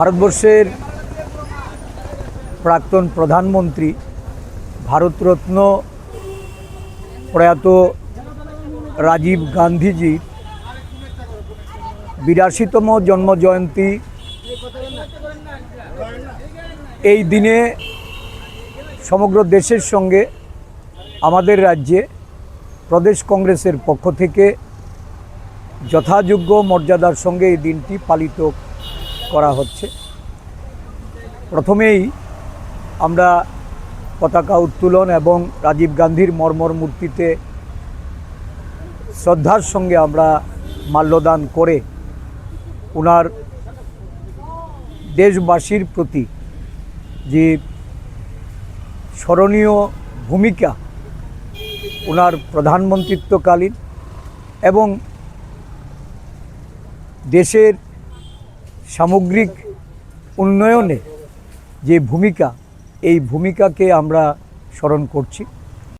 ভারতবর্ষের প্রাক্তন প্রধানমন্ত্রী ভারতরত্ন প্রয়াত রাজীব গান্ধীজির ৮২তম জন্মজয়ন্তী এই দিনে সমগ্র দেশের সঙ্গে আমাদের রাজ্যে প্রদেশ কংগ্রেসের পক্ষ থেকে যথাযোগ্য মর্যাদার সঙ্গে এই দিনটি পালিত করা হচ্ছে। প্রথমেই আমরা পতাকা উত্তোলন এবং রাজীব গান্ধীর মর্মর মূর্তিতে শ্রদ্ধার সঙ্গে আমরা মাল্যদান করে ওনার দেশবাসীর প্রতি যে স্মরণীয় ভূমিকা ওনার প্রধানমন্ত্রিত্বকালীন এবং দেশের সামগ্রিক উন্নয়নে যে ভূমিকা, এই ভূমিকাকে আমরা স্মরণ করছি।